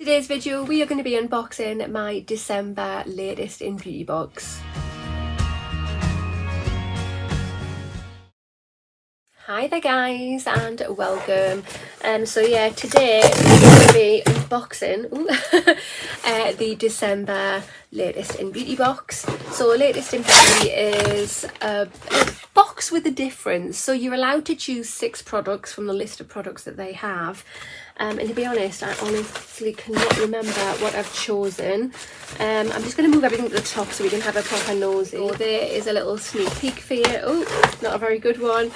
Today's video we are going to be unboxing my December latest in beauty box. Hi there guys and welcome. So yeah, today we're going to be unboxing the December latest in beauty box. So latest in beauty is a box with a difference. So you're allowed to choose 6 products from the list of products that they have. And to be honest, I honestly cannot remember what I've chosen. I'm just going to move everything to the top so we can have a proper nosy. So there is a little sneak peek for you. Oh, not a very good one.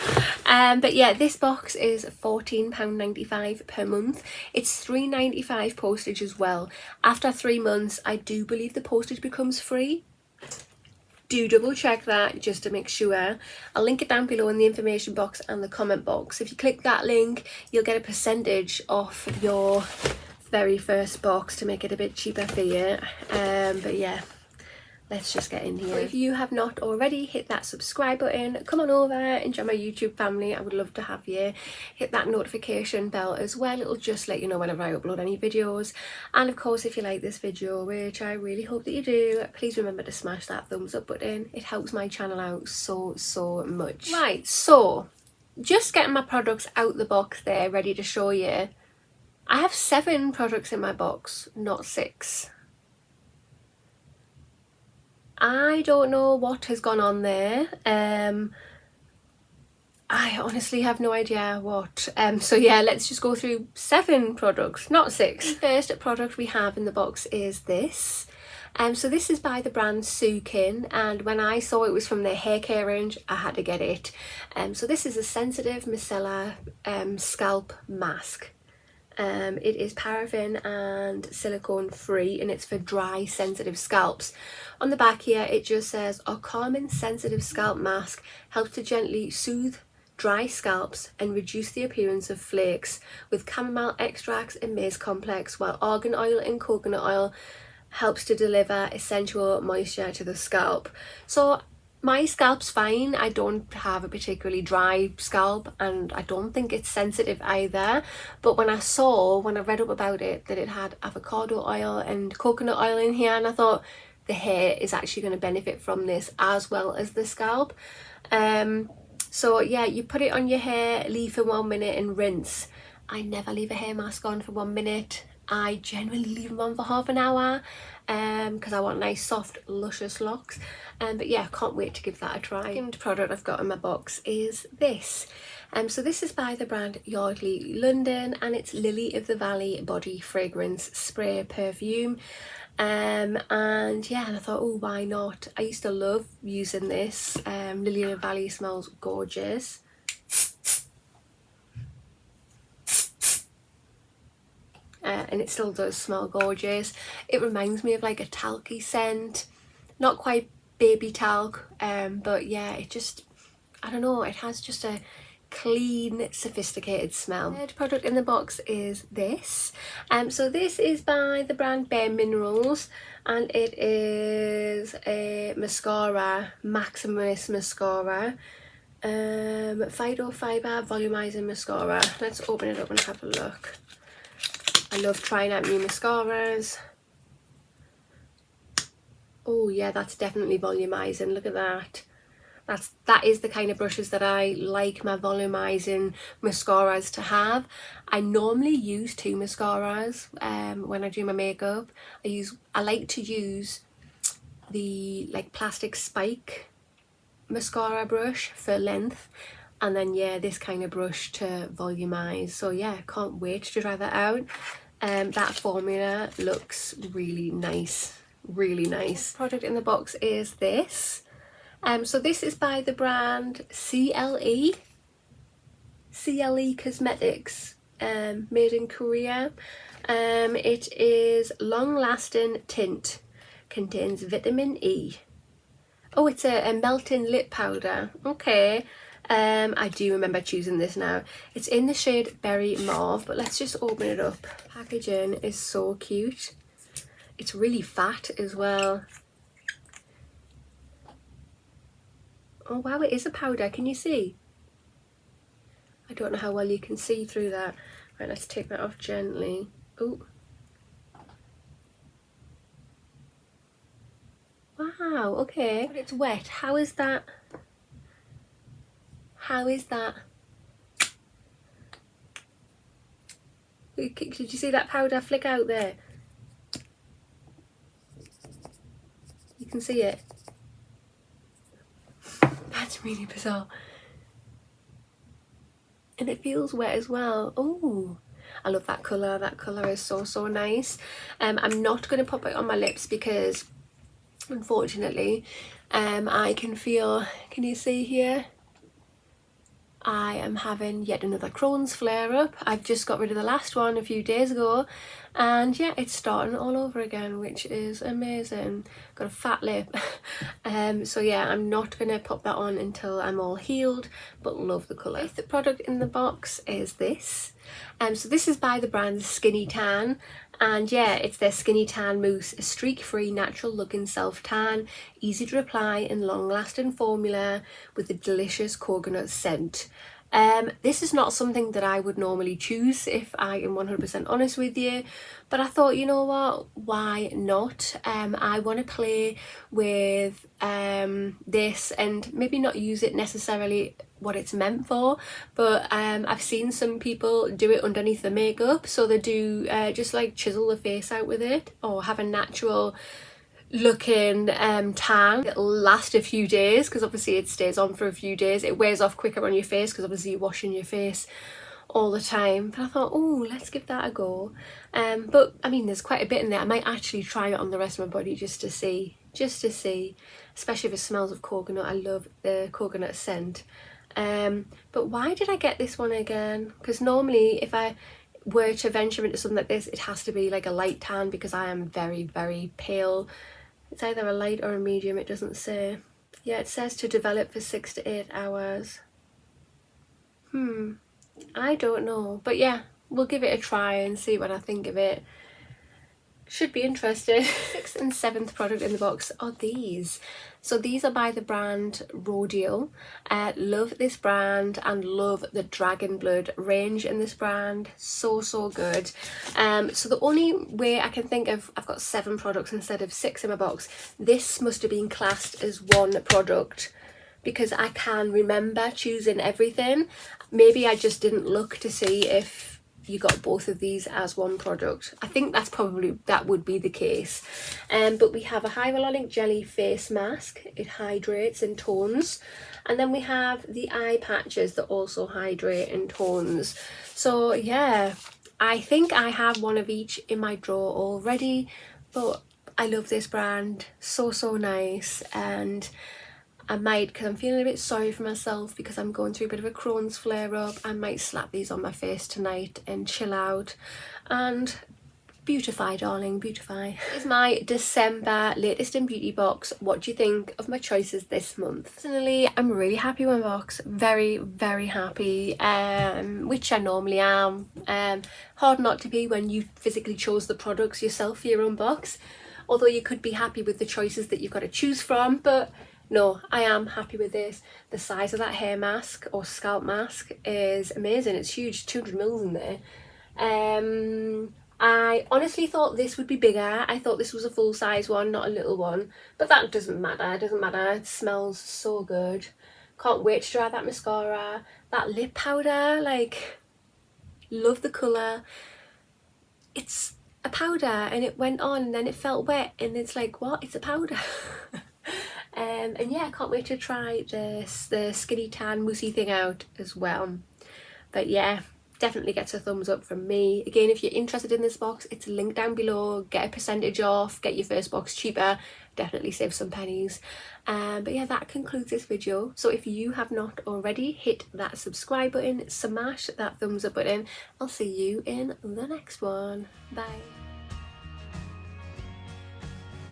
But yeah, this box is £14.95 per month. It's £3.95 postage as well. After 3 months, I do believe the postage becomes free. Do double check that just to make sure. I'll link it down below in the information box and the comment box. If you click that link, you'll get a percentage off your very first box to make it a bit cheaper for you. But yeah, let's just get in here. If you have not already, hit that subscribe button, come on over and join my YouTube family. I would love to have you. Hit that notification bell as well. It'll just let you know whenever I upload any videos. And of course, if you like this video, which I really hope that you do, please remember to smash that thumbs up button. It helps my channel out so much. Right, so just getting my products out the box there, ready to show you. I have 7 products in my box, not 6. I don't know what has gone on there. I honestly have no idea what. So yeah, let's just go through 7 products, not 6. The first product we have in the box is this. So this is by the brand Sukin, and when I saw it was from their hair care range, I had to get it. So this is a sensitive micellar scalp mask. It is paraffin and silicone free, and it's for dry sensitive scalps. On the back here it just says a calming sensitive scalp mask helps to gently soothe dry scalps and reduce the appearance of flakes with chamomile extracts and maize complex, while argan oil and coconut oil helps to deliver essential moisture to the scalp. So my scalp's fine. I don't have a particularly dry scalp and I don't think it's sensitive either. But when I read up about it, that it had avocado oil and coconut oil in here, and I thought the hair is actually going to benefit from this as well as the scalp. So yeah, you put it on your hair, leave for 1 minute and rinse. I never leave a hair mask on for 1 minute. I generally leave them on for half an hour because I want nice soft luscious locks. But yeah, can't wait to give that a try. The second product I've got in my box is this. So this is by the brand Yardley London, and it's Lily of the Valley Body Fragrance Spray Perfume. And yeah, and I thought, oh, why not? I used to love using this. Lily of the Valley smells gorgeous. And it still does smell gorgeous. It reminds me of like a talky scent, not quite baby talc, but yeah, it just, I don't know, it has just a clean, sophisticated smell. The third product in the box is this. So this is by the brand Bare Minerals, and it is a mascara, Maximus mascara, phytofiber volumizing mascara. Let's open it up and have a look. I love trying out new mascaras. Oh yeah, that's definitely volumizing. Look at that. That is the kind of brushes that I like my volumizing mascaras to have. I normally use 2 mascaras when I do my makeup. I like to use the like plastic spike mascara brush for length, and then yeah, this kind of brush to volumize. So yeah, can't wait to try that out. That formula looks really nice, really nice. The product in the box is this. So this is by the brand CLE Cosmetics, made in Korea. It is long lasting tint, contains vitamin E. Oh, it's a melting lip powder. Okay. I do remember choosing this now. It's in the shade Berry Mauve, but let's just open it up. Packaging is so cute. It's really fat as well. Oh wow, it is a powder. Can you see? I don't know how well you can see through that. Right, let's take that off gently. Oh, wow, okay. But it's wet. How is that? How is that? Did you see that powder flick out there? You can see it. That's really bizarre. And it feels wet as well. Oh, I love that colour. That colour is so nice. I'm not going to pop it on my lips because unfortunately I can feel, can you see here? I am having yet another Crohn's flare up. I've just got rid of the last one a few days ago and yeah, it's starting all over again, which is amazing. Got a fat lip. So yeah, I'm not gonna pop that on until I'm all healed, but love the colour. The product in the box is this. So this is by the brand Skinny Tan, and yeah, it's their Skinny Tan Mousse, a streak-free, natural-looking self-tan, easy to apply and long-lasting formula with a delicious coconut scent. This is not something that I would normally choose if I am 100% honest with you, but I thought, you know what, why not? I want to play with this and maybe not use it necessarily what it's meant for, but I've seen some people do it underneath the makeup, so they do just like chisel the face out with it or have a natural looking tan. It'll last a few days because obviously it stays on for a few days. It wears off quicker on your face because obviously you're washing your face all the time, but I thought, oh, let's give that a go. But I mean, there's quite a bit in there. I might actually try it on the rest of my body just to see, especially if it smells of coconut. I love the coconut scent. But why did I get this one again? Because normally if I were to venture into something like this, it has to be like a light tan because I am very pale. It's either a light or a medium, it doesn't say. Yeah, it says to develop for 6 to 8 hours. I don't know, but yeah, we'll give it a try and see what I think of it. Should be interesting. 6th and 7th product in the box are these. So these are by the brand Rodial. Love this brand and love the Dragon Blood range in this brand. So good. So the only way I can think of, I've got 7 products instead of 6 in my box. This must have been classed as one product because I can remember choosing everything. Maybe I just didn't look to see if you got both of these as one product. I think that would be the case. But we have a hyaluronic jelly face mask. It hydrates and tones, and then we have the eye patches that also hydrate and tones. So yeah, I think I have one of each in my drawer already, but I love this brand. So nice. And I might, because I'm feeling a bit sorry for myself because I'm going through a bit of a Crohn's flare up, I might slap these on my face tonight and chill out and beautify, darling, beautify. This is my December latest in beauty box. What do you think of my choices this month? Personally, I'm really happy with my box. Very happy, which I normally am. Hard not to be when you physically chose the products yourself for your own box, although you could be happy with the choices that you've got to choose from, but no, I am happy with this. The size of that hair mask or scalp mask is amazing. It's huge, 200ml in there. I honestly thought this would be bigger. I thought this was a full-size one, not a little one. But that doesn't matter, It smells so good. Can't wait to try that mascara. That lip powder, like, love the colour. It's a powder and it went on and then it felt wet and it's like, what? It's a powder. And yeah, I can't wait to try the Skinny Tan moussey thing out as well. But yeah, definitely gets a thumbs up from me. Again, if you're interested in this box, it's linked down below. Get a percentage off, get your first box cheaper, definitely save some pennies. But yeah, that concludes this video. So if you have not already, hit that subscribe button, smash that thumbs up button. I'll see you in the next one. Bye.